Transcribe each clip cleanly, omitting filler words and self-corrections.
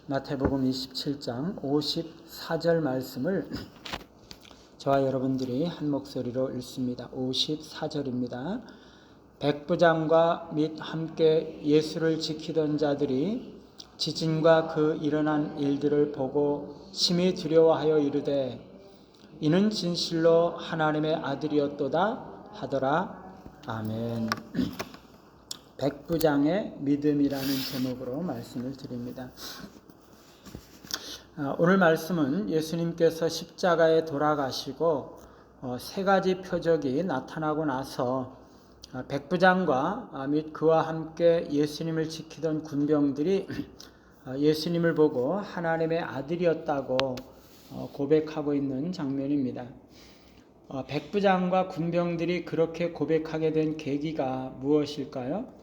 마태복음 27장 54절 말씀을 저와 여러분들이 한 목소리로 읽습니다. 54절입니다. 백부장과 및 함께 예수를 지키던 자들이 지진과 그 일어난 일들을 보고 심히 두려워하여 이르되 이는 진실로 하나님의 아들이었도다 하더라. 아멘. 백부장의 믿음이라는 제목으로 말씀을 드립니다. 오늘 말씀은 예수님께서 십자가에 돌아가시고 세 가지 표적이 나타나고 나서 백부장과 및 그와 함께 예수님을 지키던 군병들이 예수님을 보고 하나님의 아들이었다고 고백하고 있는 장면입니다. 백부장과 군병들이 그렇게 고백하게 된 계기가 무엇일까요?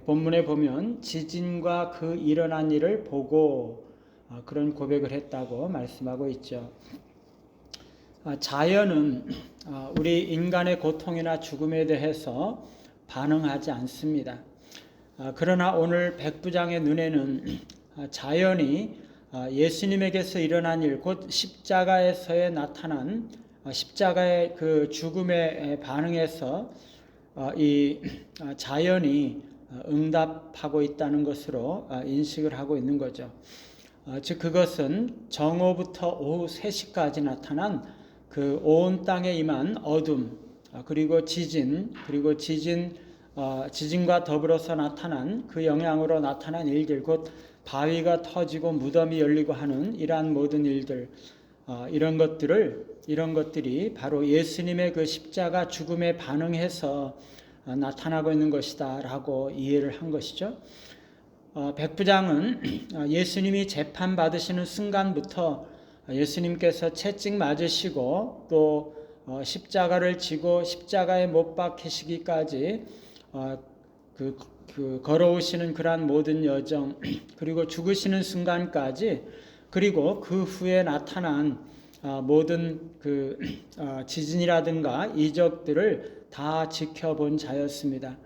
본문에 보면 지진과 그 일어난 일을 보고 그런 고백을 했다고 말씀하고 있죠. 자연은 우리 인간의 고통이나 죽음에 대해서 반응하지 않습니다. 그러나 오늘 백부장의 눈에는 자연이 예수님에게서 일어난 일, 곧 십자가에서의 나타난 십자가의 그 죽음에 반응해서 이 자연이 응답하고 있다는 것으로 인식을 하고 있는 거죠. 즉 그것은 정오부터 오후 3시까지 나타난 그 온 땅에 임한 어둠, 그리고 지진과 더불어서 나타난 그 영향으로 나타난 일들, 곧 바위가 터지고 무덤이 열리고 하는 이러한 모든 일들, 이런 것들이 바로 예수님의 그 십자가 죽음에 반응해서 나타나고 있는 것이다 라고 이해를 한 것이죠. 백부장은 예수님이 재판받으시는 순간부터 예수님께서 채찍 맞으시고 또 십자가를 지고 십자가에 못 박히시기까지 걸어오시는 그러한 모든 여정, 그리고 죽으시는 순간까지, 그리고 그 후에 나타난 모든 그 지진이라든가 이적들을 다 지켜본 자였습니다.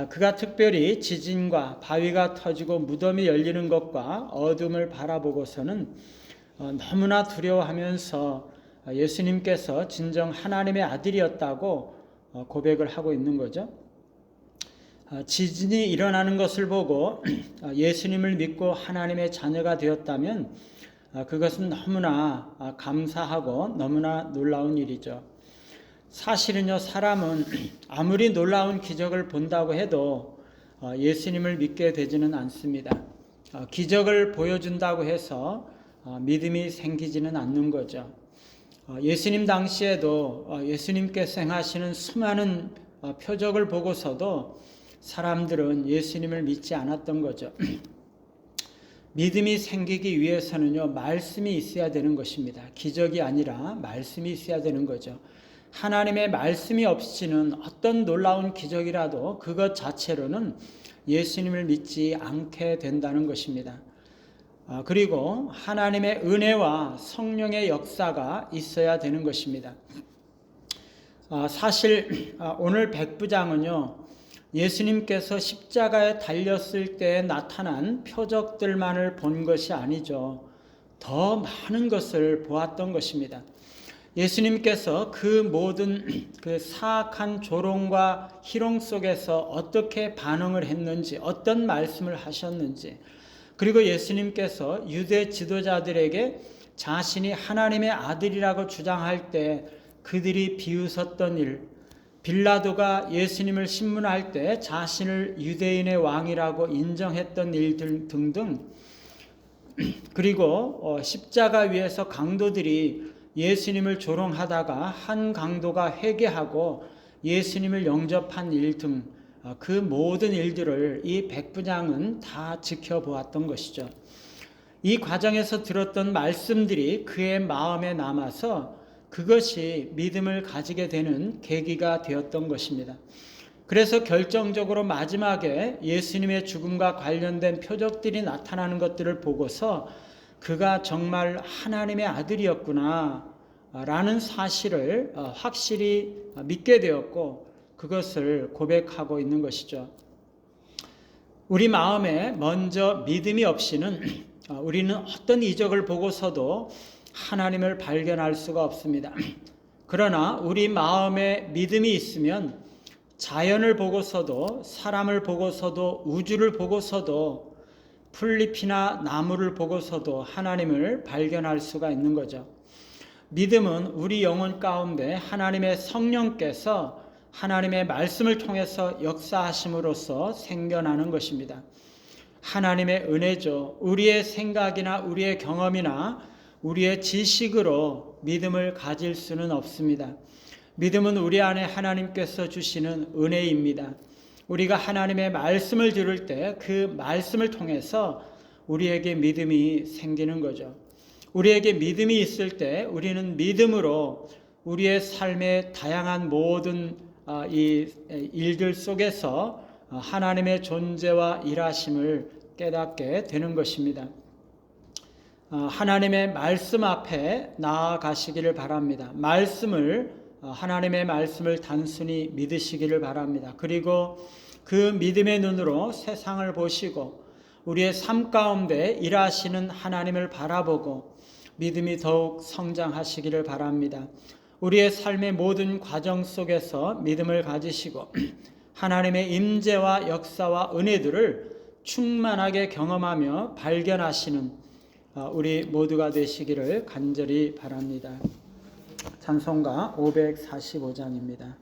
그가 특별히 지진과 바위가 터지고 무덤이 열리는 것과 어둠을 바라보고서는 너무나 두려워하면서 예수님께서 진정 하나님의 아들이었다고 고백을 하고 있는 거죠. 지진이 일어나는 것을 보고 예수님을 믿고 하나님의 자녀가 되었다면 그것은 너무나 감사하고 너무나 놀라운 일이죠. 사실은요, 사람은 아무리 놀라운 기적을 본다고 해도 예수님을 믿게 되지는 않습니다. 기적을 보여준다고 해서 믿음이 생기지는 않는 거죠. 예수님 당시에도 예수님께서 행하시는 수많은 표적을 보고서도 사람들은 예수님을 믿지 않았던 거죠. 믿음이 생기기 위해서는요, 말씀이 있어야 되는 것입니다. 기적이 아니라 말씀이 있어야 되는 거죠. 하나님의 말씀이 없이는 어떤 놀라운 기적이라도 그것 자체로는 예수님을 믿지 않게 된다는 것입니다. 그리고 하나님의 은혜와 성령의 역사가 있어야 되는 것입니다. 사실 오늘 백부장은요, 예수님께서 십자가에 달렸을 때 나타난 표적들만을 본 것이 아니죠. 더 많은 것을 보았던 것입니다. 예수님께서 그 모든 그 사악한 조롱과 희롱 속에서 어떻게 반응을 했는지, 어떤 말씀을 하셨는지, 그리고 예수님께서 유대 지도자들에게 자신이 하나님의 아들이라고 주장할 때 그들이 비웃었던 일, 빌라도가 예수님을 신문할 때 자신을 유대인의 왕이라고 인정했던 일들 등등, 그리고 십자가 위에서 강도들이 예수님을 조롱하다가 한 강도가 회개하고 예수님을 영접한 일 등 그 모든 일들을 이 백부장은 다 지켜보았던 것이죠. 이 과정에서 들었던 말씀들이 그의 마음에 남아서 그것이 믿음을 가지게 되는 계기가 되었던 것입니다. 그래서 결정적으로 마지막에 예수님의 죽음과 관련된 표적들이 나타나는 것들을 보고서 그가 정말 하나님의 아들이었구나 라는 사실을 확실히 믿게 되었고 그것을 고백하고 있는 것이죠. 우리 마음에 먼저 믿음이 없이는 우리는 어떤 이적을 보고서도 하나님을 발견할 수가 없습니다. 그러나 우리 마음에 믿음이 있으면 자연을 보고서도, 사람을 보고서도, 우주를 보고서도, 풀잎이나 나무를 보고서도 하나님을 발견할 수가 있는 거죠. 믿음은 우리 영혼 가운데 하나님의 성령께서 하나님의 말씀을 통해서 역사하심으로써 생겨나는 것입니다. 하나님의 은혜죠. 우리의 생각이나 우리의 경험이나 우리의 지식으로 믿음을 가질 수는 없습니다. 믿음은 우리 안에 하나님께서 주시는 은혜입니다. 우리가 하나님의 말씀을 들을 때 그 말씀을 통해서 우리에게 믿음이 생기는 거죠. 우리에게 믿음이 있을 때 우리는 믿음으로 우리의 삶의 다양한 모든 이 일들 속에서 하나님의 존재와 일하심을 깨닫게 되는 것입니다. 하나님의 말씀 앞에 나아가시기를 바랍니다. 하나님의 말씀을 단순히 믿으시기를 바랍니다. 그리고 그 믿음의 눈으로 세상을 보시고 우리의 삶 가운데 일하시는 하나님을 바라보고 믿음이 더욱 성장하시기를 바랍니다. 우리의 삶의 모든 과정 속에서 믿음을 가지시고 하나님의 임재와 역사와 은혜들을 충만하게 경험하며 발견하시는 우리 모두가 되시기를 간절히 바랍니다. 찬송가 545장입니다.